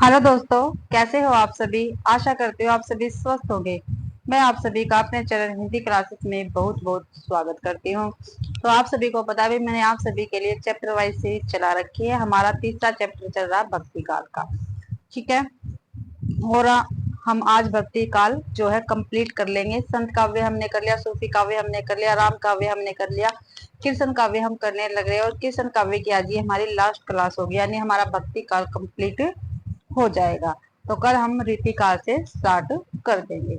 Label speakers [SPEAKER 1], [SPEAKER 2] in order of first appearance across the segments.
[SPEAKER 1] Hello दोस्तों, कैसे हो आप सभी। आशा करती हूँ आप सभी स्वस्थ होंगे। मैं आप सभी का अपने चैनल हिंदी क्लासेस में बहुत बहुत स्वागत करती हूँ। तो आप सभी को पता भी, मैंने आप सभी के लिए चैप्टर वाइज सीरीज चला रखी है। हमारा तीसरा चैप्टर चल रहा है भक्ति काल का। ठीक है। और हम आज भक्ति काल जो है कंप्लीट कर लेंगे। संत काव्य हमने कर लिया, सूफी काव्य हमने कर लिया, राम काव्य हमने कर लिया, कीर्तन काव्य हम करने लग रहे हैं। और कीर्तन काव्य की आज ये हमारी लास्ट क्लास होगी, यानी हमारा भक्ति काल कंप्लीट हो जाएगा। तो कल हम रीति काल से स्टार्ट कर देंगे।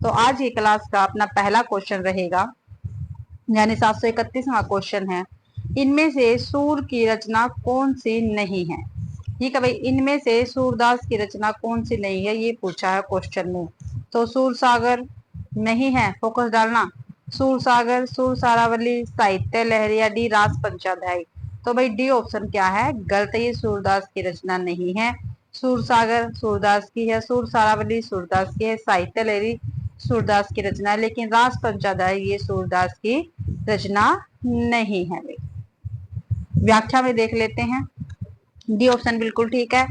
[SPEAKER 1] तो आज की क्लास का अपना पहला क्वेश्चन रहेगा, यानी 731वां क्वेश्चन है, इनमें से सूर की रचना कौन सी नहीं है। ठीक है भाई, इनमें से सूरदास की रचना कौन सी नहीं है, ये पूछा है क्वेश्चन में। तो सूर सागर नहीं है, फोकस डालना। सूर सागर, सूर सारावली, साहित्य लहरी या डी रास पंचाध्यायी। तो भाई डी ऑप्शन क्या है, गलत। ये सूरदास की रचना नहीं है। सूर सागर सूरदास की है, सूर सारावली सूरदास की है, साहित्य लहरी सूरदास की रचना है, लेकिन रास पंचाध्यायी ये सूरदास की रचना नहीं है भाई। व्याख्या में देख लेते हैं। डी ऑप्शन बिल्कुल ठीक है।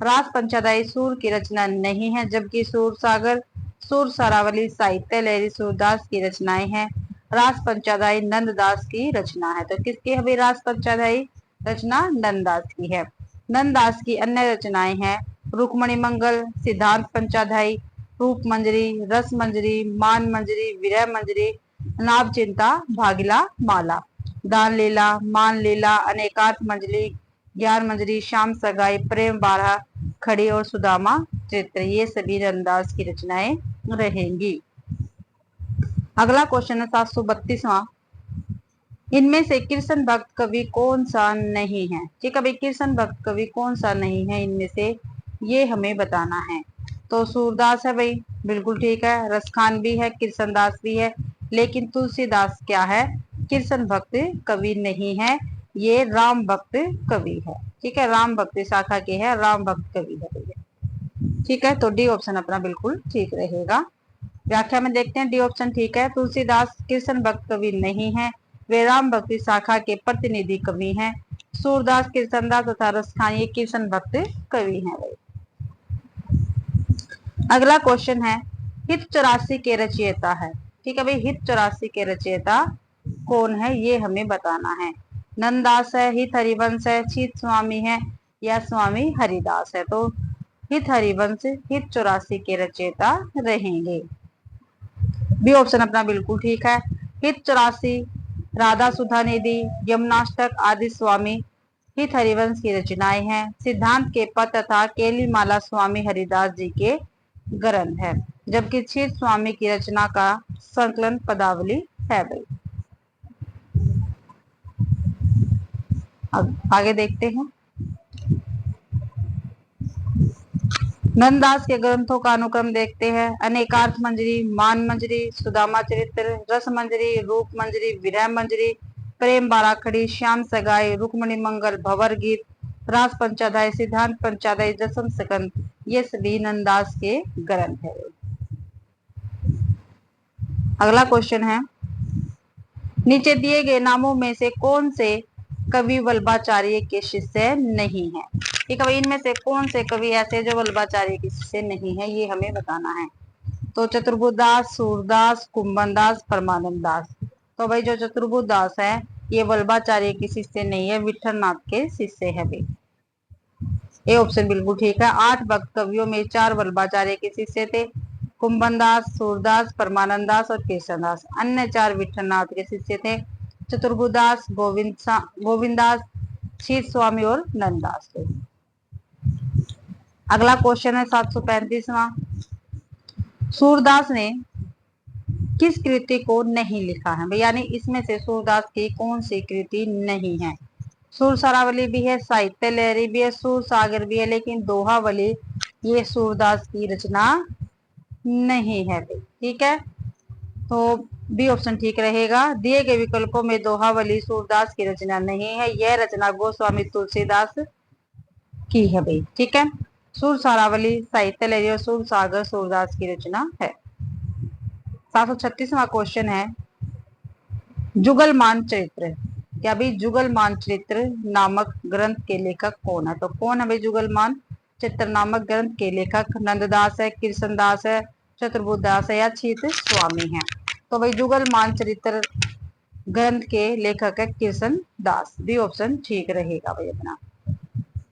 [SPEAKER 1] रास पंचाध्यायी सूर की रचना नहीं है, जबकि सूर सागर, सूर सारावली, साहित्य लहरी सूरदास की रचनाएं हैं। रास पंचाध्यायी नंददास की रचना है। तो किसकी है भाई रास पंचाध्यायी रचना? नंददास की है। नंददास की अन्य रचनाएं हैं रुक्मणी मंगल, सिद्धांत पंचाध्यायी, रूप मंजरी, रस मंजरी, मान मंजरी, विरह मंजरी, नाभ चिंता, भागिला माला, दान लीला, मान लीला, अनेकात मंजरी, ज्ञान मंजरी, श्याम सगाई, प्रेम बारह, खड़ी और सुदामा चित्र, ये सभी रंगदास की रचनाएं रहेंगी। अगला क्वेश्चन है 732वां, इनमें से कृष्ण भक्त कवि कौन सा नहीं है। ठीक है भाई, कृष्ण भक्त कवि कौन सा नहीं है इनमें से, ये हमें बताना है। तो सूरदास है भाई, बिल्कुल ठीक है। रसखान भी है, कृष्णदास भी है, लेकिन तुलसीदास क्या है, कृष्ण भक्त कवि नहीं है, ये राम भक्त कवि है। ठीक है, राम भक्ति शाखा के है, राम भक्त कवि है भैया। ठीक है, तो डी ऑप्शन अपना बिल्कुल ठीक रहेगा। व्याख्या में देखते हैं, डी ऑप्शन ठीक है। तुलसीदास कृष्ण भक्त कवि नहीं है, वे राम भक्ति शाखा के प्रतिनिधि कवि हैं। सूरदास, कृष्णदास तथा रसखान ये कृष्ण भक्त कवि हैं भाई। अगला क्वेश्चन है, हित 84 के रचयिता है। ठीक है भाई, हित 84 के रचयिता कौन है, ये हमें बताना है। नंददास है, हित हरिवंश है, चीत स्वामी है, या स्वामी हरिदास है। तो हित हरिवंश, हित 84 के रचयिता रहेंगे। बी ऑप्शन अपना बिल्कुल ठीक है। हित 84 राधा सुधा निधि, यमुनाष्टक आदि स्वामी हित हरिवंश की रचनाएं हैं। सिद्धांत के पद तथा केली माला स्वामी हरिदास जी के ग्रंथ है, जबकि चीत स्वामी की रचना का संकलन पदावली है भाई। अब आगे देखते हैं। नंददास के ग्रंथों का अनुक्रम देखते हैं। अनेकार्थ मंजरी, मान मंजरी, सुदामा चरित्र, रस मंजरी, रूप मंजरी, विरह मंजरी, प्रेम बाराखड़ी, श्याम सगाई, रुक्मणी मंगल, भंवर गीत, रास पंचाध्याय, सिद्धांत पंचाध्याय, दसम स्कंद, ये सभी नंददास के ग्रंथ है। अगला क्वेश्चन है, नीचे दिए गए नामों में से कौन से कवि वल्लभाचार्य के शिष्य नहीं है। ठीक है भाई, इनमें से कौन से कवि ऐसे जो वल्लभाचार्य के शिष्य नहीं है, ये हमें बताना है। तो चतुर्बुदास, सूरदास, कुंभनदास, परमानंद दास। तो भाई जो चतुर्बुदास है ये वल्लभाचार्य के शिष्य नहीं है, विठलनाथ के शिष्य है भाई। ये ऑप्शन बिल्कुल ठीक है। 8 भक्त कवियों में 4 वल्लभाचार्य के शिष्य थे, कुंभनदास, सूरदास, परमानंद दास और केशवदास। अन्य 4 विठलनाथ के शिष्य थे, चतुर्बुदास, गोविंदास, शीत स्वामी और नंददास। अगला क्वेश्चन है 735वां, सूरदास ने किस कृति को नहीं लिखा है, यानी इसमें से सूरदास की कौन सी कृति नहीं है। सूर सारावली भी है, साहित्य लहरी भी है, सूर सागर भी है, लेकिन दोहावली ये सूरदास की रचना नहीं है भाई। ठीक है, तो बी ऑप्शन ठीक रहेगा। दिए गए विकल्पों में दोहावली सूरदास की रचना नहीं है, यह रचना गोस्वामी तुलसीदास की है भाई। ठीक है, सूर सारावली, साहित्य लहरी और सूर सागर सूरदास की रचना है। 736वां क्वेश्चन है, जुगलमान चरित्र, क्या भाई जुगलमान चरित्र नामक ग्रंथ के लेखक कौन है। तो कौन है भाई जुगलमान चित्र नामक ग्रंथ के लेखक नंददास है, कृष्णदास है, चतुर्बुदास है या छीत स्वामी है? तो भाई जुगल मानचरित्र ग्रंथ के लेखक है कृष्णदास। बी ऑप्शन ठीक रहेगा भाई अपना,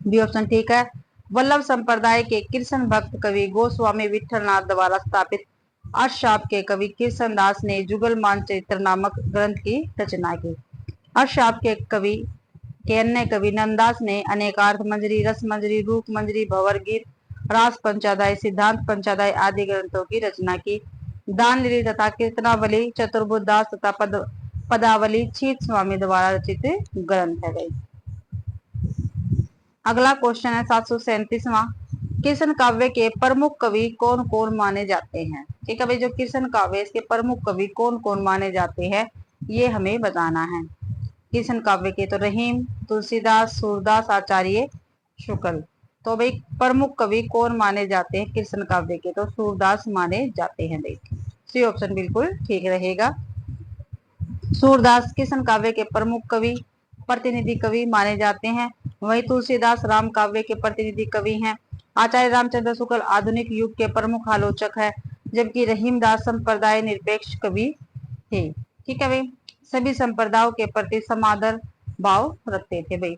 [SPEAKER 1] बी ऑप्शन ठीक है। वल्लभ संप्रदाय के कृष्ण भक्त कवि गोस्वामी विठलनाथ द्वारा स्थापित अष्टशाप के कवि कृष्णदास ने जुगल मानचरित्र नामक ग्रंथ की रचना की। अष्टशाप के कवि के अन्य कवि नंददास ने अनेकार्थ मंजरी, रस मंजरी, रूप मंजरी, भंवर गीत, रास पंचाध्याय, सिद्धांत पंचाध्याय आदि ग्रंथों की रचना की। दान लीली तथा कीर्तनावली चतुर्बुदास तथा पदावली छीत स्वामी द्वारा रचित ग्रंथ है गई। अगला क्वेश्चन है 737वां। कृष्ण काव्य के प्रमुख कवि कौन कौन माने जाते हैं? ठीक है भाई, जो कृष्ण काव्य इसके प्रमुख कवि कौन कौन माने जाते हैं ये हमें बताना है। कृष्ण काव्य के तो रहीम, तुलसीदास, सूरदास, आचार्य शुक्ल। तो भाई प्रमुख कवि कौन माने जाते हैं कृष्ण काव्य के? तो सूरदास माने जाते हैं भाई। सी ऑप्शन बिल्कुल ठीक रहेगा। सूरदास कृष्ण काव्य के प्रमुख कवि प्रतिनिधि कवि माने जाते हैं। वही तुलसीदास राम काव्य के प्रतिनिधि कवि हैं। आचार्य रामचंद्र शुक्ल आधुनिक युग के प्रमुख आलोचक है, जबकि रहीमदास संप्रदाय निरपेक्ष कवि थे। ठीक है भाई, सभी संप्रदायों के प्रति समादर भाव रखते थे भाई।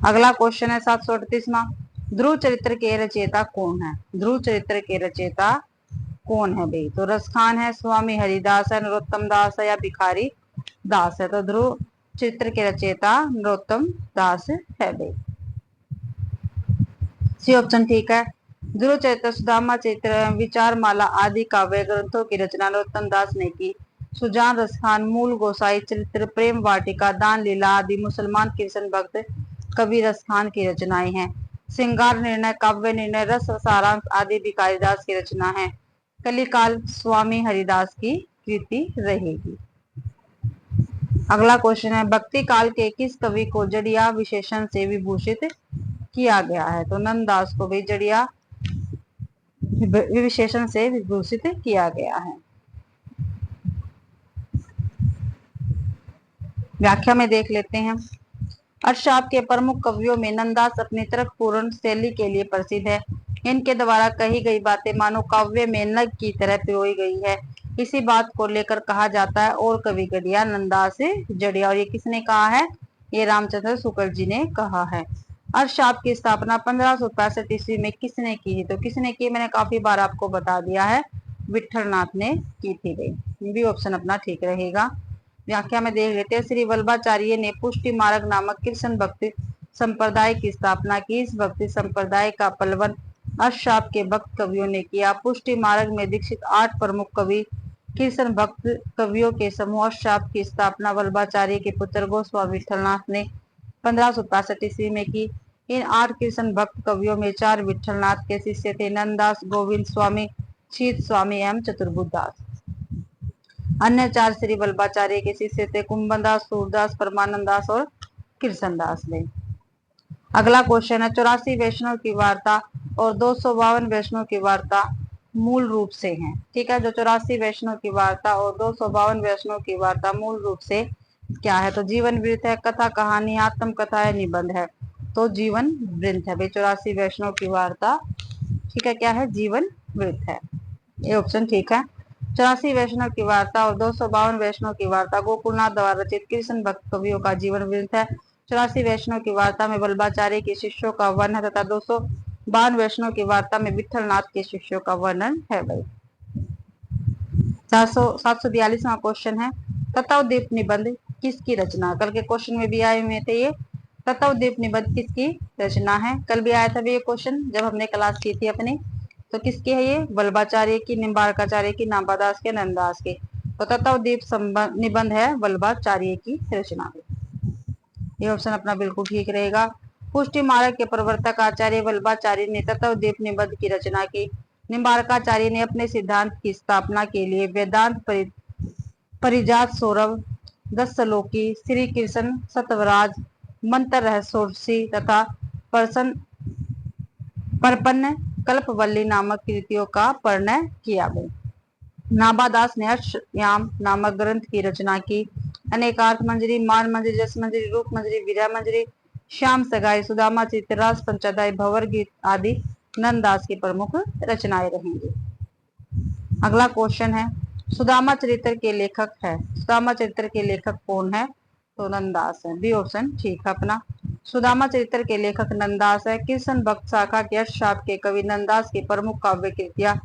[SPEAKER 1] अगला क्वेश्चन है 738वां। ध्रुव चरित्र के रचयिता कौन है? ध्रुव चरित्र के रचयिता कौन है भाई? तो रसखान है, स्वामी हरिदास है, नरोत्तम दास है या भिखारी दास है? तो ध्रुव चित्र के रचयिता नरोत्तम दास है भाई। सी ऑप्शन ठीक है। ध्रुव चरित्र, सुदामा चरित्र, विचार माला आदि काव्य ग्रंथों की रचना नरोत्तम दास ने की। सुजान रसखान, मूल गोसाई चरित्र, प्रेम वाटिका, दान लीला आदि मुसलमान कृष्ण भक्त कवि रसखान की रचनाएं हैं। श्रृंगार निर्णय, काव्य निर्णय, रस सारांश आदि भिखारीदास की रचना है। कलिकाल स्वामी हरिदास की कृति रहेगी। अगला क्वेश्चन है भक्ति काल के किस कवि को जड़िया विशेषण से विभूषित किया गया है? तो नंददास को भी जड़िया विशेषण से विभूषित किया गया है। व्याख्या में देख लेते हैं। अष्टशाप के प्रमुख कवियों में नंददास अपनी तर्कपूर्ण शैली के लिए प्रसिद्ध है। इनके द्वारा कही गई बातें मानो काव्य में नग की तरह पिरोई गई है। इसी बात को लेकर कहा जाता है और कवि गढ़िया नंददास जड़िया। और ये किसने कहा है? ये रामचंद्र शुक्ल जी ने कहा है। अष्टशाप की स्थापना 1565 ईस्वी में किसने की? तो किसने की मैंने काफी बार आपको बता दिया है, विठलनाथ ने की थी भाई। भी ऑप्शन अपना ठीक रहेगा। व्याख्या में देख लेते हैं। श्री वल्लभाचार्य ने पुष्टि मार्ग नामक कृष्ण भक्ति संप्रदाय की स्थापना की। इस भक्ति संप्रदाय का पलवन अष्टशाप के भक्त कवियों ने किया। पुष्टि मार्ग में दीक्षित 8 प्रमुख कवि कृष्ण भक्त कवियों के समूह अष्टशाप की स्थापना वल्लभाचार्य के पुत्र गोस्वामी विठलनाथ ने 1565 ईस्वी में की। इन 8 कृष्ण भक्त कवियों में 4 विठलनाथ के शिष्य थे, नंददास, गोविंद स्वामी, छीत स्वामी एवं चतुर्बुदास। अन्य 4 श्री वल्लभाचार्य के शिष्य थे, कुंभनदास, सूरदास, परमानंद और कृष्णदास ने। अगला क्वेश्चन है 84 वैष्णव की वार्ता और 252 वैष्णव की वार्ता मूल रूप से हैं। ठीक है, जो 84 वैष्णव की वार्ता और 252 वैष्णव की वार्ता मूल रूप से क्या है? तो जीवन वृत्त है, कथा कहानी, आत्म कथा है, निबंध है। तो जीवन वृत्त है भाई 84 वैष्णव की वार्ता। ठीक है, क्या है? जीवन वृत्त है। ये ऑप्शन ठीक है। 84 वैष्णव की वार्ता और 252 वैष्णव की वार्ता गोकुलनाथ द्वारा रचित कृष्ण भक्त कवियों का जीवन वृत्त है। 84 वैष्णव की वार्ता में वल्लभाचार्य के शिष्यों का वर्णन है तथा 252 वैष्णव की वार्ता में विठलनाथ के शिष्यों का वर्णन है भाई। 742वां क्वेश्चन है तत्वदीप निबंध किसकी रचना? कल के क्वेश्चन में भी आए हुए थे ये। तत्वदीप निबंध किसकी रचना है? कल भी आया था ये क्वेश्चन जब हमने क्लास की थी अपनी। तो किसकी है ये? वल्लभाचार्य की, निम्बार्काचार्य की, नाभादास के, नंददास के। तो तत्वदीप निबंध है वल्लभाचार्य की रचना में। ये ऑप्शन अपना बिल्कुल ठीक रहेगा। पुष्टि मार्ग के प्रवर्तक आचार्य वल्लभाचार्य ने तत्वदीप निबंध की रचना की। निम्बार्काचार्य ने अपने सिद्धांत की स्थापना के लिए वेदांत परिजात सौरभ, 10 श्लोकी, श्री कृष्ण सतवराज, मंत्र रहस्योर्षि तथा परपन्न कल्पवल्ली नामक कृतियों का परिणय किया गया। नाभादास ने अष्टयाम नामक ग्रंथ की रचना की। अनेकार्थ मंजरी, मान मंजरी, रस मंजरी, रूप मंजरी, विरह मंजरी, श्याम सगाई, सुदामा चरित्र, रास पंचाध्याय, भंवर गीत आदि नंददास की प्रमुख रचनाएं रहेंगी। अगला क्वेश्चन है, सुदामा चरित्र के लेखक है, सुदामा चरित्र के लेखक कौन है? तो नंददास है, बी ऑप्शन ठीक है अपना। सुदामा चरित्र के लेखक नंददास है। कृष्ण भक्त शाखा के अष्टशाप के कवि नंददास की प्रमुख काव्य कृतियां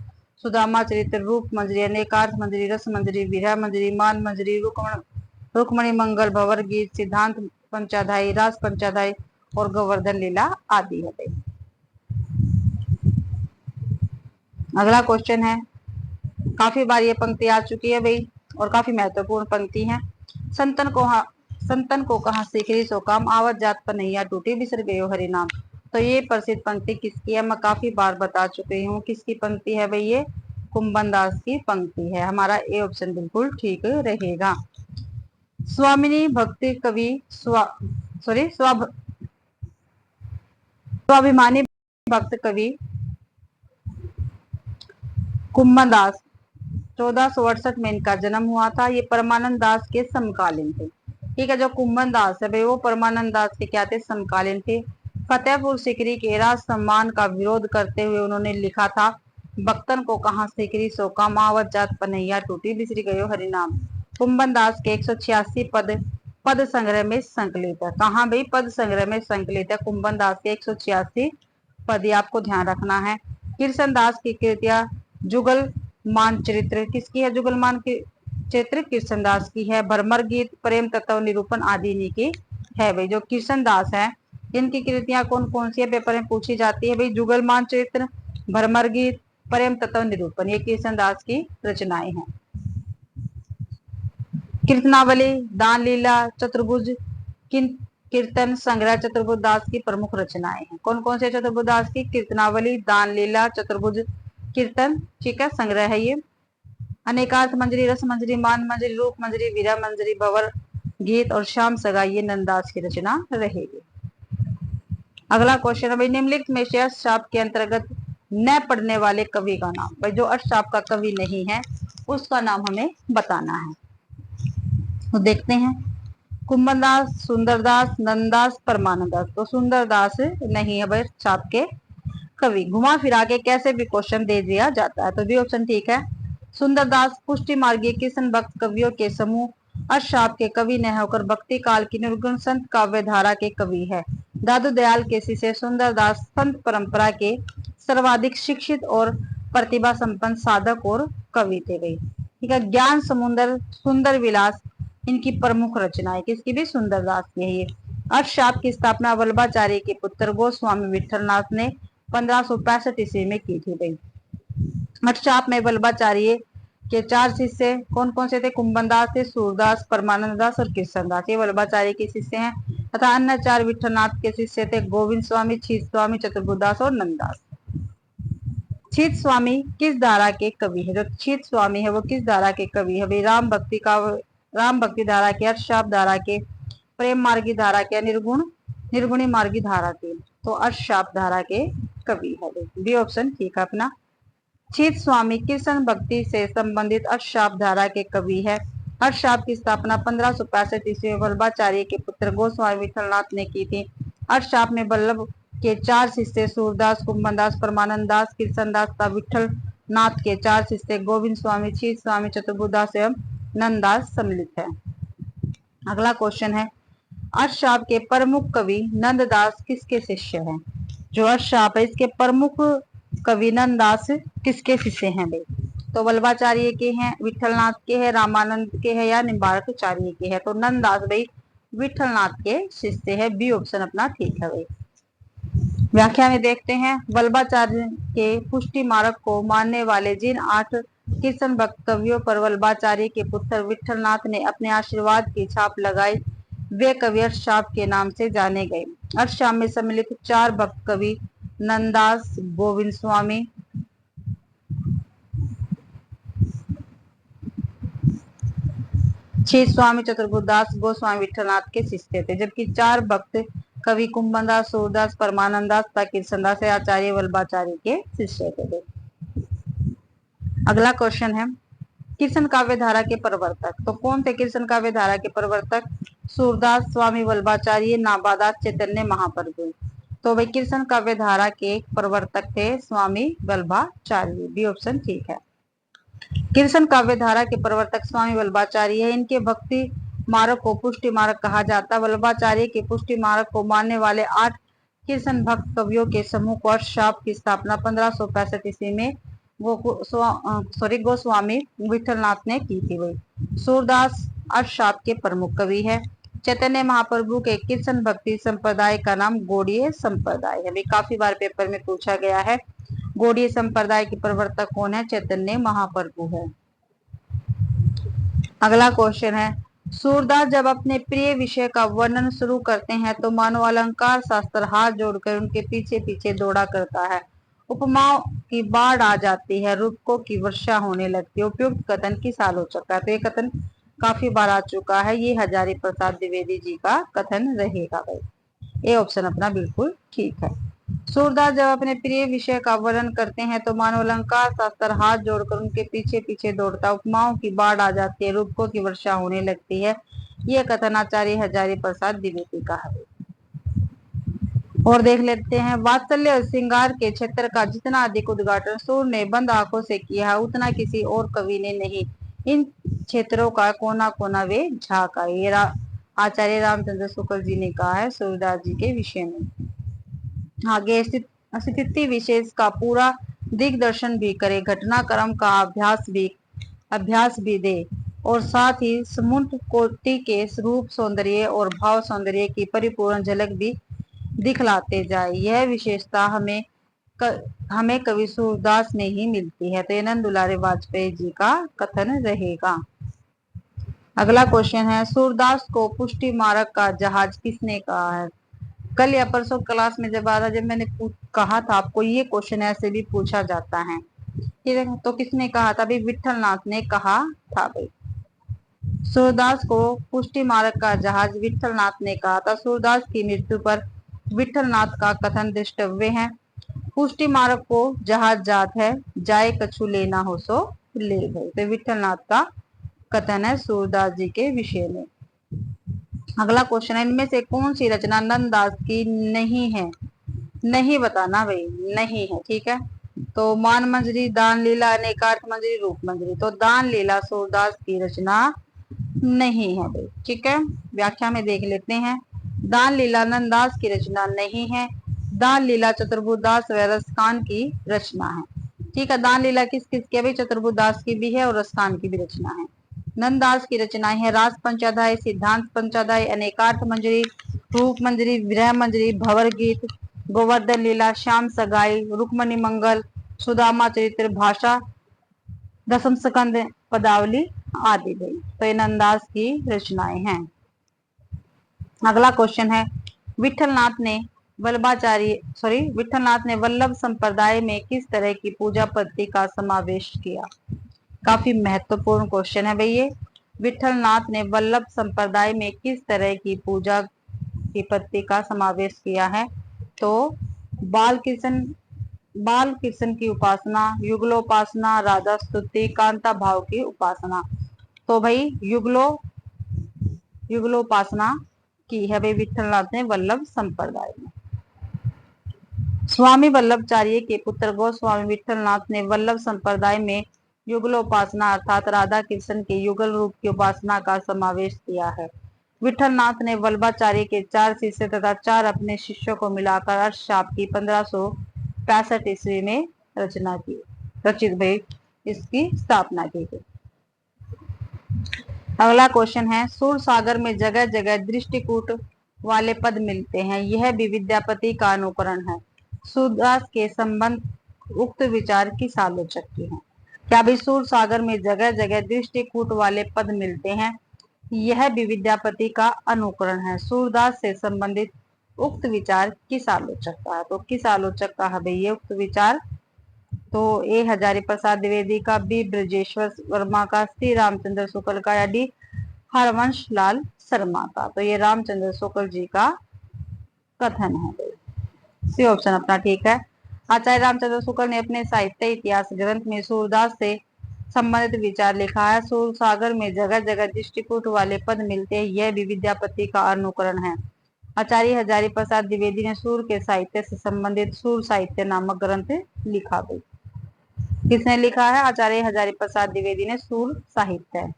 [SPEAKER 1] सुदामा चरित्र, रूप मंजरी, अनेकार्थ मंजरी, रस मंजरी, विरह मंजरी, मान मंजरी, रुक्मणी मंगल, भंवर गीत, सिद्धांत पंचाध्यायी, रास पंचाध्याय और गोवर्धन लीला आदि है। अगला क्वेश्चन है, काफी बार ये पंक्ति आ चुकी है भाई और काफी महत्वपूर्ण पंक्ति है। संतन को कहा सीखरी सो काम, आवत जात पर नैया टूटी, बिसर गयो हरि नाम। तो ये प्रसिद्ध पंक्ति किसकी है? मैं काफी बार बता चुकी हूँ किसकी पंक्ति है भाई, ये कुंभन दास की पंक्ति है। हमारा ए ऑप्शन बिल्कुल ठीक रहेगा। स्वामिनी भक्ति कवि स्वाभिमानी भक्त कवि कुंभन दास 1468 में इनका जन्म हुआ था। ये परमानंद दास के समकालीन थे। ठीक है, जो कुंभन दास है भाई वो परमानंद दास के क्या थे? समकालीन थे। फतेहपुर सीकरी के राज सम्मान का विरोध करते हुए उन्होंने लिखा था, भक्तन को कहा सीकरी सो काम, आवत जात पनैया टूटी, बिसरी गयो हरि नाम। कुंभन दास के 186 पद संग्रह में संकलित है। कहाँ भाई? पद संग्रह में संकलित है कुंभन दास के 186 पद, आपको ध्यान रखना है। कृष्ण दास की कृतियां जुगल मानचरित्र किसकी है? जुगलमान की चरित्र कृष्णदास की है। भरमर गीत, प्रेम तत्व निरूपण आदि इन्हीं की है भाई। जो कृष्णदास है इनकी कृतियां कौन कौन सी है? पेपर में पूछी जाती है भाई। जुगलमान चरित्र, भरमर गीत, प्रेम तत्व निरूपण, ये कृष्णदास की रचनाएं हैं। कीर्तनावली, दान लीला, चतुर्भुज कीर्तन संग्रह चतुर्भुज दास की प्रमुख रचनाएं हैं। कौन कौन से चतुर्भुज दास की? कीर्तनावली, दान लीला, चतुर्भुज कीर्तन, ठीक है, संग्रह है ये। अनेकार्थ मंजरी, रस मंजरी, मान मंजरी, रूप मंजरी, वीरा मंजरी, भंवर गीत और श्याम सगाई ये नंददास की रचना रहेगी। अगला क्वेश्चन है भाई, निम्नलिखित में से अष्टशाप के अंतर्गत न पढ़ने वाले कवि का नाम। भाई जो अष्टशाप का कवि नहीं है उसका नाम हमें बताना है। तो देखते हैं, कुंभनदास, सुंदरदास, नंददास, परमानंदास। तो सुंदरदास नहीं है भाई छाप के कवि। घुमा फिरा के कैसे भी क्वेश्चन दे दिया जाता है, तो बी ऑप्शन ठीक है। सुंदरदास पुष्टि मार्गीय कृष्ण भक्त कवियों के समूह अष्टशाप के कवि न होकर भक्ति काल की निर्गुण संत काव्य धारा के कवि है। दादू दयाल के शिष्य सुंदरदास संत परंपरा के सर्वाधिक शिक्षित और प्रतिभा संपन्न साधक और कवि थे भाई। ठीक है, ज्ञान समुद्र, सुंदर विलास इनकी प्रमुख रचनाएं किसकी भी? सुंदरदास की है ये। अष्टशाप की स्थापना वल्लभाचार्य के पुत्र गोस्वामी विठलनाथ ने 1565 ईस्वी में की थी भाई। अष्टशाप में वल्लभाचार्य के 4 शिष्य कौन कौन से थे? कुंभनदास थे, सूरदास, परमानंद दास और कृष्णदास, ये वल्लभाचार्य के शिष्य हैं। तथा अन्य 4 विठलनाथ के शिष्य थे, गोविंद स्वामी, छीत स्वामी, चतुर्भुजदास और नंददास। छीत स्वामी किस धारा के कवि है? जो छीत स्वामी है वो किस धारा के कवि है भाई? राम भक्ति धारा के, अष्टशाप धारा के, प्रेम मार्गी धारा के, निर्गुणी मार्गी धारा के। तो अष्टशाप धारा के कवि है भाई, बी ऑप्शन ठीक है अपना। छीत स्वामी कृष्ण भक्ति से संबंधित अष्टशाप धारा के कवि है। अष्टशाप की स्थापना 1565 ईस्वी में वल्लभाचार्य के पुत्र गोस्वामी विठलनाथ ने की थी। अष्टशाप में वल्लभ के 4 शिष्य सूरदास, कुंभनदास, परमानंद दास, कृष्णदास तथा विठलनाथ के 4 शिष्य गोविंद स्वामी, छीत स्वामी, चतुर्भुजदास एवं नंददास सम्मिलित है। अगला क्वेश्चन है, अष्टशाप के प्रमुख कवि नंददास किसके शिष्य हैं? जो अष्टशाप है इसके प्रमुख कवि नंददास किसके शिष्य हैं भाई? तो वल्लभाचार्य के हैं, विठलनाथ के हैं, रामानंद के हैं या निम्बार्काचार्य के हैं? तो नंददास भाई विठलनाथ के शिष्य है, बी ऑप्शन अपना ठीक है भाई। व्याख्या में देखते हैं, वल्लभाचार्य के पुष्टि मार्ग को मानने वाले जिन 8 कृष्ण भक्त कवियों पर वल्लभाचार्य के पुत्र विठलनाथ ने अपने आशीर्वाद की छाप लगाई वे कवि अष्टशाप के नाम से जाने गए। अष्टशाप में सम्मिलित 4 भक्त कवि नंददास, गोविंद स्वामी, छीत स्वामी, चतुर्भुजदास, गोस्वामी विठलनाथ के शिष्य थे। जबकि 4 भक्त कवि कुंभनदास, सूरदास, परमानंदास तथा कृष्णदास आचार्य वल्लभाचार्य के शिष्य थे। अगला क्वेश्चन है, कृष्ण काव्य धारा के प्रवर्तक। तो कौन थे कृष्ण काव्य धारा के प्रवर्तक? सूरदास, स्वामी वल्लभाचार्य, नाबादास, चैतन्य महाप्रभु। तो भाई कृष्ण काव्य धारा के प्रवर्तक थे स्वामी वल्लभाचार्य, बी ऑप्शन ठीक है। कृष्ण काव्य धारा के प्रवर्तक स्वामी वल्लभाचार्य है। इनके भक्ति मार्ग को पुष्टि मार्ग कहा जाता है। वल्लभाचार्य के पुष्टि मार्ग को मानने वाले 8 कृष्ण भक्त कवियों के समूह को अष्टशाप की स्थापना 1565 ईस्वी में गोस्वामी विठलनाथ ने की थी। वही सूरदास अष्टशाप के प्रमुख कवि है। चैतन्य महाप्रभु के कृष्ण भक्ति संप्रदाय का नाम गौड़ीय संप्रदाय है। काफी बार पेपर में पूछा गया है। गौड़ीय संप्रदाय के प्रवर्तक कौन है? चैतन्य महाप्रभु है। अगला क्वेश्चन है, सूरदास जब अपने प्रिय विषय का वर्णन शुरू करते हैं तो मानव अलंकार शास्त्र हाथ जोड़कर उनके पीछे पीछे दौड़ा करता है। उपमाओं की बाढ़ आ जाती है, रूपकों की वर्षा होने लगती है। उपयुक्त कथन किस आलोचक का? तो ये कथन काफी बार आ चुका है, ये हजारी प्रसाद द्विवेदी जी का कथन रहेगा। भाई ए ऑप्शन अपना बिल्कुल ठीक है। सूरदास जब अपने प्रिय विषय का वर्णन करते हैं तो मानव अलंकार शास्त्र हाथ जोड़कर उनके पीछे पीछे दौड़ता, उपमाओं की बाढ़ आ जाती है, रूपकों की वर्षा होने लगती है। यह कथन आचार्य हजारी प्रसाद द्विवेदी का है। और देख लेते हैं, वात्सल्य और श्रृंगार के क्षेत्र का जितना अधिक उद्घाटन सूर ने बंद आंखों से किया है उतना किसी और कवि ने नहीं। इन क्षेत्रों का कोना कोना वे झांका। ये आचार्य रामचंद्र शुक्ल जी ने कहा है सूरदास जी के विषय में। आगे स्थिति विशेष का पूरा दिग्दर्शन भी करे, घटनाक्रम का अभ्यास भी दे और साथ ही समुद्र कोटि के रूप सौंदर्य और भाव सौंदर्य की परिपूर्ण झलक भी दिखलाते जाए। यह विशेषता हमें कवि सूरदास में ही मिलती है। तो ये नंद दुलारे वाजपेयी जी का कथन रहेगा। अगला क्वेश्चन है, सूरदास को पुष्टि मार्ग का जहाज किसने कहा है? कल या परसों क्लास में जब मैंने कहा था आपको, ये क्वेश्चन ऐसे भी पूछा जाता है, ठीक है। तो किसने कहा था? भाई विठलनाथ ने कहा था। भाई सूरदास को पुष्टि मार्ग का जहाज विठलनाथ ने कहा था। सूरदास की मृत्यु पर विठलनाथ का कथन दृष्टव्य है। पुष्टि मार्ग को जहाज जात है, जाए कछु लेना हो सो ले गए। तो विठलनाथ का कथन है सूरदास जी के विषय में। अगला क्वेश्चन है, इनमें से कौन सी रचना नंददास की नहीं है? नहीं बताना भाई, नहीं है, ठीक है। तो मान मंजरी, दान लीला, अनेकार्थ मंजरी, रूप मंजरी। तो दान लीला सूरदास की रचना नहीं है भाई, ठीक है। व्याख्या में देख लेते हैं, दान लीला नंददास की रचना नहीं है। दान लीला चतुर्भुजदास व रसखान की रचना है, ठीक है। दान लीला किस किस की? भाई चतुर्भुजदास की भी है और रसखान की भी रचना है। नंददास की रचनाएं है रास पंचाध्याय, सिद्धांत पंचाध्याय, अनेकार्थ मंजरी, रूप मंजरी, विरह मंजरी, भंवर गीत, गोवर्धन लीला, श्याम सगाई, रुक्मणी मंगल, सुदामा चरित्र, भाषा, दशम स्कंद, पदावली आदि। गई तो ये नंददास की रचनाएं हैं। अगला क्वेश्चन है, विठलनाथ ने वल्लभ संप्रदाय में किस तरह की पूजा पद्धति का समावेश किया? काफी महत्वपूर्ण क्वेश्चन है भाई ये। विठलनाथ ने वल्लभ संप्रदाय में किस तरह की पूजा की पद्धति का समावेश किया है? तो बाल कृष्ण की उपासना, युगलोपासना, राधा स्तुति, कांता भाव की उपासना। तो भाई युगलोपासना की है भाई विठलनाथ ने वल्लभ संप्रदाय में। स्वामी वल्लभाचार्य के पुत्र गोस्वामी विठलनाथ ने वल्लभ संप्रदाय में युगलोपासना अर्थात राधा कृष्ण के युगल रूप की उपासना का समावेश किया है। विठलनाथ ने वल्लभाचार्य के 4 शिष्य तथा 4 अपने शिष्यों को मिलाकर अष्टशाप की 1565 ईस्वी में रचित भाई इसकी स्थापना की गई। अगला क्वेश्चन है, सूर सागर में जगह जगह दृष्टिकूट वाले पद मिलते हैं, यह भी विद्यापति का अनुकरण है। सूरदास के संबंध उक्त विचार किस आलोचक की है? क्या भी सूर सागर में जगह जगह दृष्टिकूट वाले पद मिलते हैं, यह भी विद्यापति का अनुकरण है। सूरदास से संबंधित उक्त विचार किस आलोचक का है? तो किस आलोचक का है भाई ये उक्त विचार? तो ए हजारी प्रसाद द्विवेदी का, बी ब्रजेश्वर वर्मा का, सी रामचंद्र शुक्ल का, या डी हरवंश लाल शर्मा का। तो ये रामचंद्र शुक्ल जी का कथन है, सी ऑप्शन अपना ठीक है। आचार्य रामचंद्र शुक्ल ने अपने साहित्य इतिहास ग्रंथ में सूरदास से संबंधित विचार लिखा है। सूर सागर में जगह जगह दृष्टिकूट वाले पद मिलते हैं, यह भी विद्यापति का अनुकरण है। आचार्य हजारी प्रसाद द्विवेदी ने सूर के साहित्य से संबंधित सूर साहित्य नामक ग्रंथ लिखा। भाई किसने लिखा है? आचार्य हजारी प्रसाद द्विवेदी ने सूर साहित्य।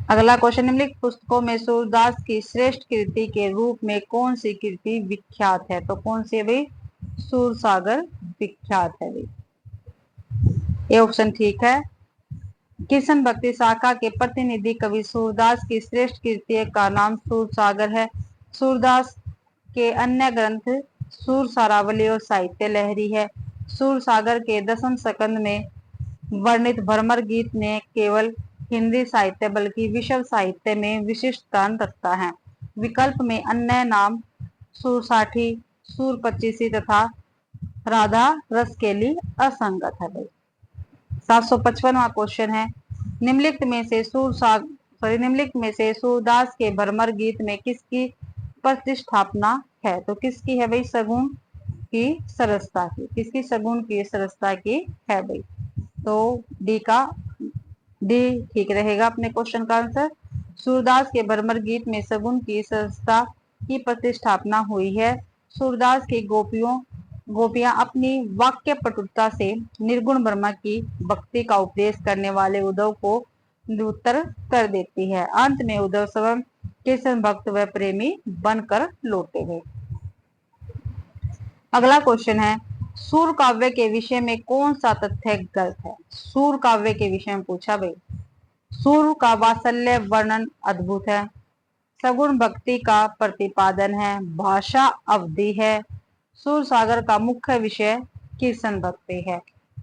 [SPEAKER 1] अगला क्वेश्चन, निम्नलिखित पुस्तकों में सूरदास की श्रेष्ठ कृति के रूप में कौन सी कृति विख्यात है? तो कौन सी है भाई? सूर सागर विख्यात है भाई, ये ऑप्शन ठीक है। कृष्ण भक्ति शाखा के प्रतिनिधि कवि सूरदास की श्रेष्ठ कृति का नाम सूर सागर है। सूरदास के अन्य ग्रंथ सूर सारावली और साहित्य लहरी है। सूर सागर के 10वें स्कंद में वर्णित भ्रमर गीत ने केवल हिंदी साहित्य बल्कि विश्व साहित्य में विशिष्ट स्थान रखता है। विकल्प में अन्य नाम सूरसाठी, सूर पच्चीसी तथा राधा रस के लिए असंगत है। भाई 755वां क्वेश्चन है, निम्नलिखित में से सूरदास के भ्रमर गीत में किसकी प्रतिष्ठापना है? तो किसकी है भाई? सगुन की सरसता की। किसकी? सगुन की सरसता की है भाई, तो डी ठीक रहेगा अपने क्वेश्चन का आंसर। सूरदास के भ्रमर गीत में सगुन की सरसता की प्रतिष्ठापना हुई है। सूरदास की गोपियां अपनी वाक्य पटुता से निर्गुण ब्रह्मा की भक्ति का उपदेश करने वाले उद्धव को निरुत्तर कर देती है। अंत में उद्धव स्वयं कृष्ण भक्त व प्रेमी बनकर लौटे गए। अगला क्वेश्चन है, सूर काव्य के विषय में कौन सा तथ्य गलत है? सूर काव्य के विषय में पूछा भाई। सूर का वात्सल्य वर्णन अद्भुत है, सगुण भक्ति का प्रतिपादन है, भाषा अवधि है, सूर सागर का मुख्य विषय कृष्ण भक्ति है।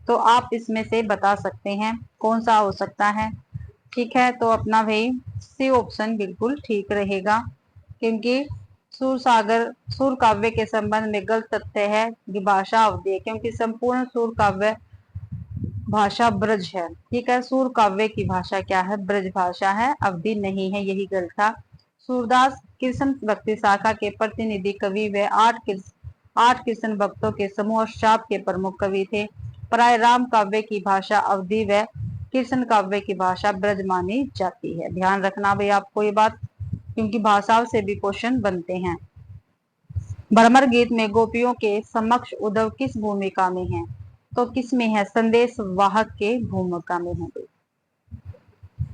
[SPEAKER 1] तो आप इसमें से बता सकते हैं कौन सा हो सकता है। ठीक है, तो अपना भाई सी ऑप्शन बिल्कुल ठीक रहेगा, क्योंकि सूर काव्य के संबंध में गलत तथ्य है कि भाषा अवधि है, क्योंकि संपूर्ण सूर काव्य भाषा ब्रज है। ठीक है, सूर काव्य की भाषा क्या है? ब्रज भाषा है, अवधि नहीं है, यही गलत था। सूरदास कृष्ण भक्ति शाखा के प्रतिनिधि कवि व 8 कृष्ण भक्तों के समूह शाप के प्रमुख कवि थे। प्राय राम काव्य की भाषा अवधि व कृष्ण काव्य की भाषा ब्रज मानी जाती है। ध्यान रखना भाई आपको ये बात, क्योंकि भाषाओं से भी क्वेश्चन बनते हैं। भ्रमर गीत में गोपियों के समक्ष उद्धव किस भूमिका में है? तो किस में है? संदेश वाहक के भूमिका में है।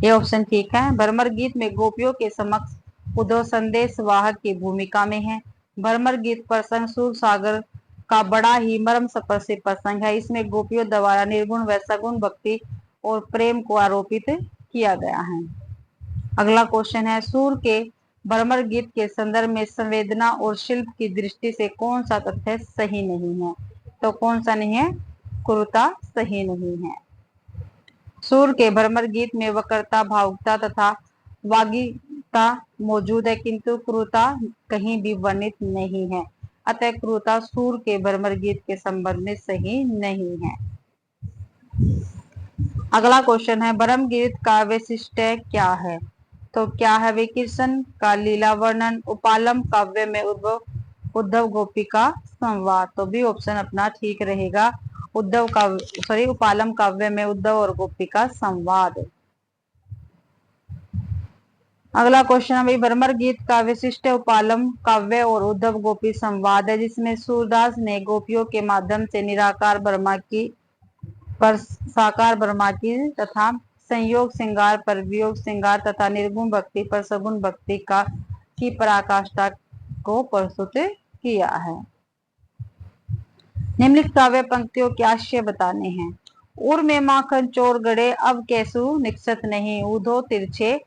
[SPEAKER 1] ये ऑप्शन ठीक है। भ्रमर गीत में गोपियों के समक्ष उद्धव संदेश वाहक की भूमिका में है। भ्रमर गीत प्रसंग सूर सागर का बड़ा ही मर्म स्पर्शी प्रसंग है। इसमें गोपियों द्वारा निर्गुण व सगुण भक्ति और प्रेम को आरोपित किया गया है। अगला क्वेश्चन है, सूर के भ्रमर गीत के संदर्भ में संवेदना और शिल्प की दृष्टि से कौन सा तथ्य सही नहीं है? तो कौन सा नहीं है? क्रूरता सही नहीं है। सूर के भ्रमर गीत में वक्रता, भावुकता तथा वागिता मौजूद है, किंतु क्रूरता कहीं भी वर्णित नहीं है। अतः क्रूरता सूर के भ्रमर गीत के संबंध में सही नहीं है। अगला क्वेश्चन है, भ्रमर गीत का वैशिष्ट्य क्या है? तो क्या है वे? कृष्ण का लीला वर्णन, उपालम काव्य में उद्धव गोपी का संवाद। तो भी ऑप्शन अपना ठीक रहेगा, उपालम काव्य में उद्धव और गोपी का संवाद। अगला क्वेश्चन है, भ्रमर गीत का विशिष्ट उपालम काव्य और उद्धव गोपी संवाद है, जिसमें सूरदास ने गोपियों के माध्यम से निराकार ब्रह्मा की पर साकार ब्रह्मा की तथा संयोग श्रृंगार पर वियोग श्रृंगार तथा निर्गुण भक्ति पर सगुण भक्ति की पराकाष्ठा को प्रस्तुत किया है। निम्नलिखित काव्य पंक्तियों के आशय बताने हैं। उर में माखन चोर गड़े, अब कैसु निकसत नहीं, उधो तिरछे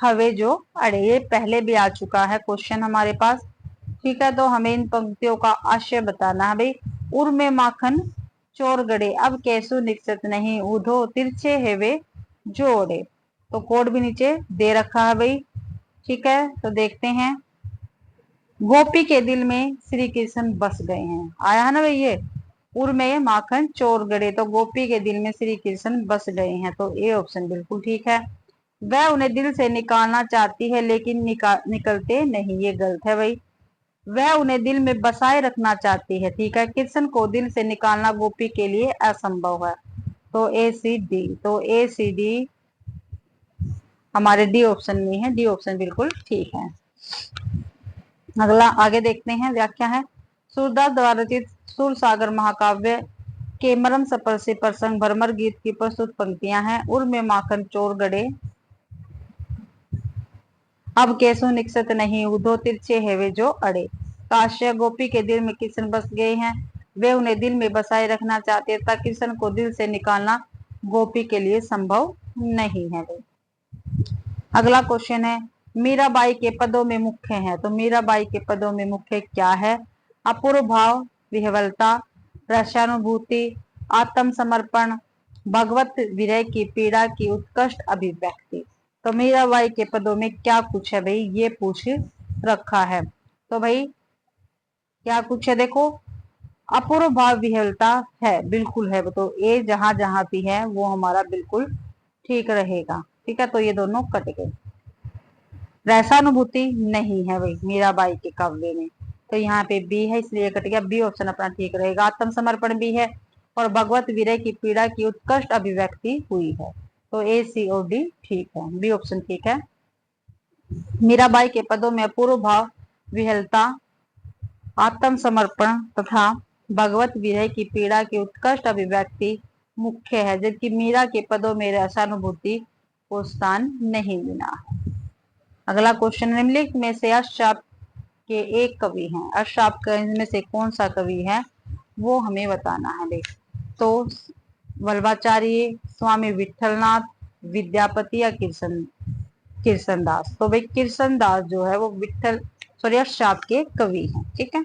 [SPEAKER 1] हवे जो अड़े। ये पहले भी आ चुका है क्वेश्चन हमारे पास। ठीक है, तो हमें इन पंक्तियों का आशय बताना है भाई। उर में माखन चोर गड़े, अब कैसु निकसत नहीं, उधो तिरछे हेवे जोड़े। तो कोड भी नीचे दे रखा है भाई। ठीक है, तो देखते हैं। गोपी के दिल में श्री कृष्ण बस गए हैं, आया है ना भाई ये। उर में माखन चोर गड़े, तो गोपी के दिल में श्री कृष्ण बस गए हैं, तो ये ऑप्शन बिल्कुल ठीक है। वह उन्हें दिल से निकालना चाहती है लेकिन निकलते नहीं, ये गलत है भाई। वह उन्हें दिल में बसाए रखना चाहती है। ठीक है, कृष्ण को दिल से निकालना गोपी के लिए असंभव है, तो ए सी डी, तो ए सी डी हमारे डी ऑप्शन में है, डी ऑप्शन बिल्कुल ठीक है। अगला आगे देखते हैं, व्याख्या है सूरदास द्वारा रचित सूरसागर महाकाव्य के मरम सपर से प्रसंग भरमर गीत की प्रस्तुत पंक्तियां हैं। उर में माखन चोर गड़े, अब केसु निकसत नहीं, उधो तिरछे है वे जो अड़े। काश्य गोपी के दिल में कृष्ण बस गए हैं, वे उन्हें दिल में बसाए रखना चाहते था। कृष्ण को दिल से निकालना गोपी के लिए संभव नहीं है। अगला क्वेश्चन है मीराबाई के पदों में मुख्य है, तो मीराबाई के पदों में मुख्य क्या है? अपूर्व भाव विह्वलता, रसानुभूति, आत्मसमर्पण, भगवत विरह की पीड़ा की उत्कृष्ट अभिव्यक्ति। तो मीराबाई के पदों में क्या कुछ है भाई, ये पूछ रखा है। तो भाई क्या कुछ है, देखो अपूर्व भाव विह्वलता है, बिल्कुल है, तो ए जहां जहां भी है वो हमारा बिल्कुल ठीक रहेगा। ठीक है, तो ये दोनों कट गए। रसानुभूति नहीं है भाई मीराबाई के काव्य में, तो यहाँ पे बी है इसलिए कट गया, बी ऑप्शन अपना ठीक रहेगा। आत्मसमर्पण भी है और भगवत विरह की पीड़ा की उत्कृष्ट अभिव्यक्ति हुई है, तो ए सी और डी ठीक है, बी ऑप्शन ठीक है। मीराबाई के पदों में अपूर्व भाव विह्वलता, आत्मसमर्पण तथा भगवत विरह की पीड़ा की उत्कृष्ट अभिव्यक्ति मुख्य है, जबकि मीरा के पदों में रसानुभूति को स्थान नहीं मिला। अगला क्वेश्चन निम्नलिखित में से अष्टशाप के एक कवि हैं, अष्टशाप के में से कौन सा कवि है वो हमें बताना है। देख तो वल्लभाचार्य, स्वामी विठलनाथ, विद्यापति या किरसनदास। तो भाई किरसनदास जो है वो सॉरी अष्टशाप के कवि हैं। ठीक है,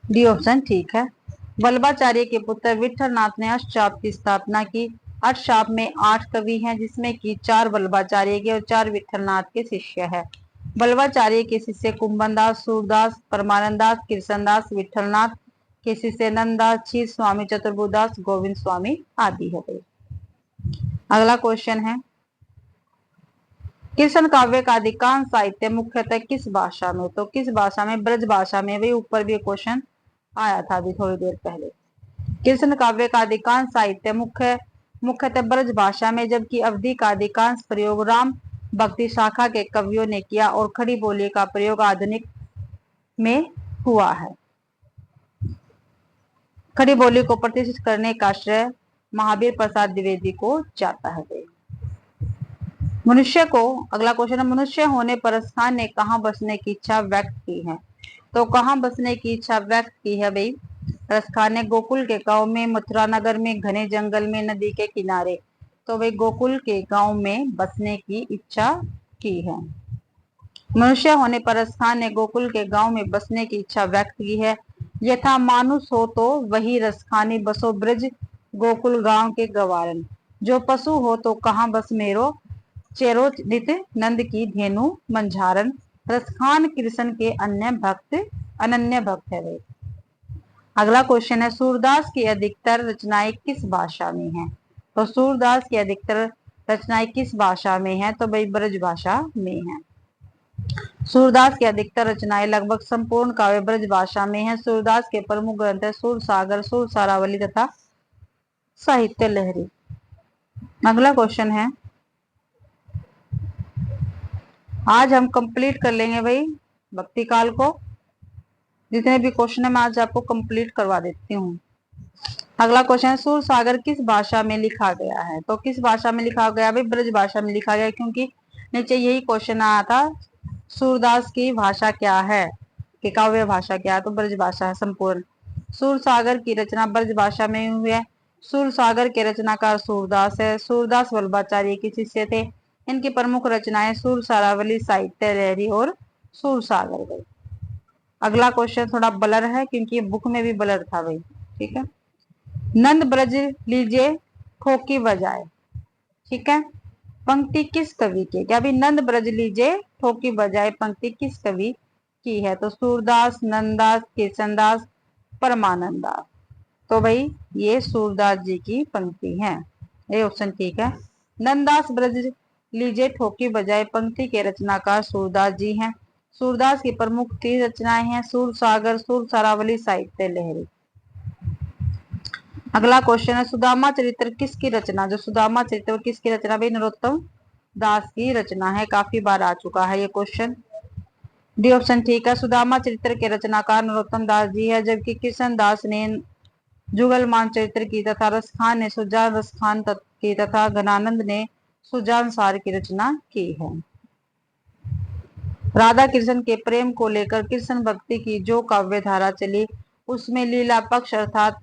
[SPEAKER 1] डी ऑप्शन ठीक है। वल्लभाचार्य के पुत्र विठलनाथ ने अष्टशाप की स्थापना की। अष्टशाप में 8 कवि हैं, जिसमें कि 4 वल्लभाचार्य के और 4 विठलनाथ के शिष्य है। वल्लभाचार्य के शिष्य कुंभनदास, सूरदास, परमानंदास, कृष्णदास, विठलनाथ के शिष्य नंददास, क्षीर स्वामी, चतुर्बुदास, गोविंद स्वामी आदि है। अगला क्वेश्चन है कृष्ण काव्य का अधिकांश साहित्य मुख्यतः किस भाषा में? तो किस भाषा में? ब्रज भाषा में। भी ऊपर भी क्वेश्चन आया था अभी थोड़ी देर पहले। कृष्ण काव्य का अधिकांश साहित्य मुख्यतः ब्रज भाषा में, जबकि अवधि का अधिकांश प्रयोग राम भक्ति शाखा के कवियों ने किया और खड़ी बोली का प्रयोग आधुनिक में हुआ है। खड़ी बोली को प्रतिष्ठित करने का श्रेय महावीर प्रसाद द्विवेदी को जाता है। मनुष्य को, अगला क्वेश्चन है मनुष्य होने पर स्थान ने कहाँ बसने की इच्छा व्यक्त की है? तो कहाँ बसने की इच्छा व्यक्त की है भाई? रसखान ने गोकुल के गांव में, मथुरा नगर में, घने जंगल में, नदी के किनारे। तो भाई गोकुल के गांव में बसने की इच्छा की है। मनुष्य होने पर स्थान ने गोकुल के गांव में बसने की इच्छा व्यक्त की है। यथा मानुष हो तो वही रसखानी बसो ब्रज, गोकुल गांव के गवारन। जो पशु हो तो कहाँ बस मेरो, चेरो नित नंद की धेनु मंझारन। रसखान कृष्ण के अनन्य भक्त है वे। अगला क्वेश्चन है सूरदास की अधिकतर रचनाएं किस भाषा में हैं? तो सूरदास की अधिकतर रचनाएं किस भाषा में है? तो भाई ब्रज भाषा में है। सूरदास की अधिकतर रचनाएं लगभग संपूर्ण काव्य ब्रज भाषा में है। सूरदास के प्रमुख ग्रंथ है सूरसागर, सूरसारावली तथा साहित्य लहरी। अगला क्वेश्चन है, आज हम कंप्लीट कर लेंगे भाई भक्ति काल को, जितने भी क्वेश्चन है मैं आज आपको कंप्लीट करवा देती हूँ। अगला क्वेश्चन है सूरसागर किस भाषा में लिखा गया है? तो किस भाषा में लिखा गया भाई? ब्रज भाषा में लिखा गया, क्योंकि नीचे यही क्वेश्चन आया था सूरदास की भाषा क्या है, कि काव्य भाषा क्या है? तो ब्रज भाषा है संपूर्ण। सूरसागर की रचना ब्रज भाषा में हुई है। सूरसागर के रचनाकार सूरदास है। सूरदास वल्लभाचार्य के शिष्य थे। इनकी प्रमुख रचनाएं सूरसारावली, साहित्य लहरी और सूरसागर गई। अगला क्वेश्चन थोड़ा ब्लर है क्योंकि बुक में भी ब्लर था भाई। ठीक है, नंद ब्रज लीजिए ठोकी बजाए, ठीक है, पंक्ति किस कवि की? क्या भी नंद ब्रज लीजिए ठोकी बजाए पंक्ति किस कवि की है? तो सूरदास, नंददास, कृष्णदास, परमानंदास। तो भाई ये सूरदास जी की पंक्ति है, ये ऑप्शन ठीक है। नंददास ब्रज लीजिए ठोकी बजाए पंक्ति के रचनाकार सूरदास जी हैं। सूरदास की प्रमुख 3 रचनाएं हैं सूरसागर, सूरसारावली, साहित्य लहरी। अगला क्वेश्चन है सुदामा चरित्र किसकी रचना, जो सुदामा चरित्र किसकी रचना भाई, नरोत्तम दास की रचना है। काफी बार आ चुका है ये क्वेश्चन। डी ऑप्शन ठीक है, सुदामा चरित्र के रचनाकार नरोत्तम दास जी है, जबकि कृष्ण दास ने जुगलमान चरित्र की तथा रसखान ने सुजान रसखान की तथा घनानंद ने सुजान सार की रचना की है। राधा कृष्ण के प्रेम को लेकर कृष्ण भक्ति की जो काव्य धारा चली उसमें लीला पक्ष अर्थात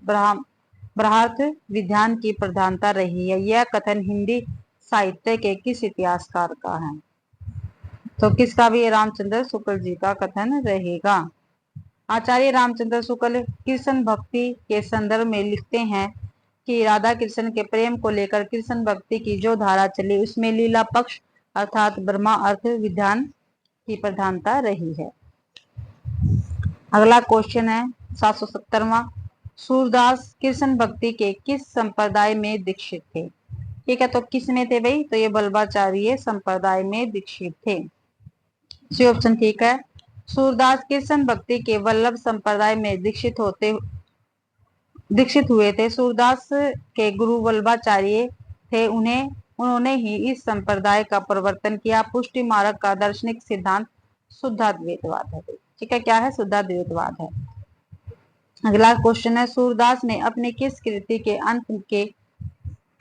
[SPEAKER 1] ब्रहार्थ विधान की प्रधानता रही है। यह कथन हिंदी साहित्य के किस इतिहासकार का है, तो किसका भी, रामचंद्र शुक्ल जी का कथन रहेगा। आचार्य रामचंद्र शुक्ल कृष्ण भक्ति के संदर्भ में लिखते हैं कि राधा कृष्ण के प्रेम को लेकर कृष्ण भक्ति की जो धारा चली उसमें लीला पक्ष अर्थात ब्रह्मा अर्थ विधान की प्रधानता रही है। अगला क्वेश्चन है 770वां, सूरदास कृष्ण भक्ति के किस संप्रदाय में दीक्षित थे। ठीक है, तो किस में थे भाई, तो ये बल्लभाचार्य संप्रदाय में दीक्षित थे। सी ऑप्शन ठीक है, सूरदास कृष्ण भक्ति के वल्लभ संप्रदाय में दीक्षित हुए थे। सूरदास के गुरु वल्लभाचार्य थे, उन्होंने ही इस संप्रदाय का प्रवर्तन किया। पुष्टि मार्ग का दार्शनिक सिद्धांत शुद्धाद्वैतवाद है। ठीक है, क्या है, शुद्धाद्वैतवाद है। अगला क्वेश्चन है सूरदास ने अपनी किस कृति के अंत के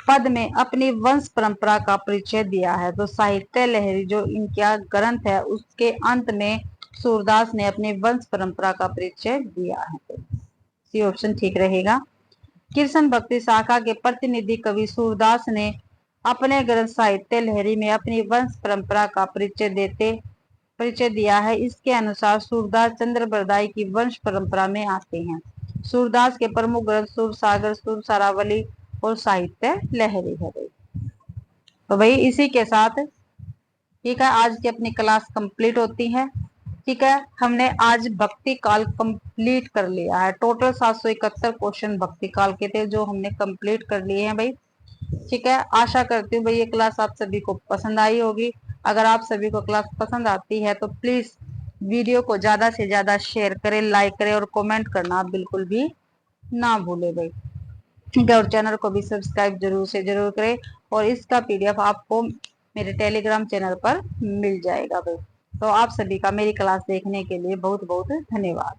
[SPEAKER 1] पद में अपनी वंश परंपरा का परिचय दिया है, तो साहित्य लहरी जो इनका ग्रंथ है उसके अंत में सूरदास ने अपनी वंश परंपरा का परिचय दिया है। सी ऑप्शन ठीक रहेगा। कृष्ण भक्ति शाखा के प्रतिनिधि कवि सूरदास ने अपने ग्रंथ साहित्य लहरी में अपनी वंश परंपरा का परिचय दिया है। इसके अनुसार सूरदास चंद्रबरदाई की वंश परंपरा में आते हैं। सूरदास के प्रमुख ग्रंथ सुर सागर, सुर सारावली और साहित्य लहरी है भाई। तो भाई इसी के साथ ठीक है आज की अपनी क्लास कंप्लीट होती है। ठीक है, हमने आज भक्ति काल कंप्लीट कर लिया है। टोटल 771 क्वेश्चन भक्ति काल के थे जो हमने कंप्लीट कर लिए हैं भाई। ठीक है, आशा करती हूँ भाई ये क्लास आप सभी को पसंद आई होगी। अगर आप सभी को क्लास पसंद आती है तो प्लीज वीडियो को ज्यादा से ज्यादा शेयर करें, लाइक करें और कमेंट करना बिल्कुल भी ना भूले भाई। ठीक है, और चैनल को भी सब्सक्राइब जरूर से जरूर करें और इसका पीडीएफ आपको मेरे टेलीग्राम चैनल पर मिल जाएगा भाई। तो आप सभी का मेरी क्लास देखने के लिए बहुत बहुत धन्यवाद।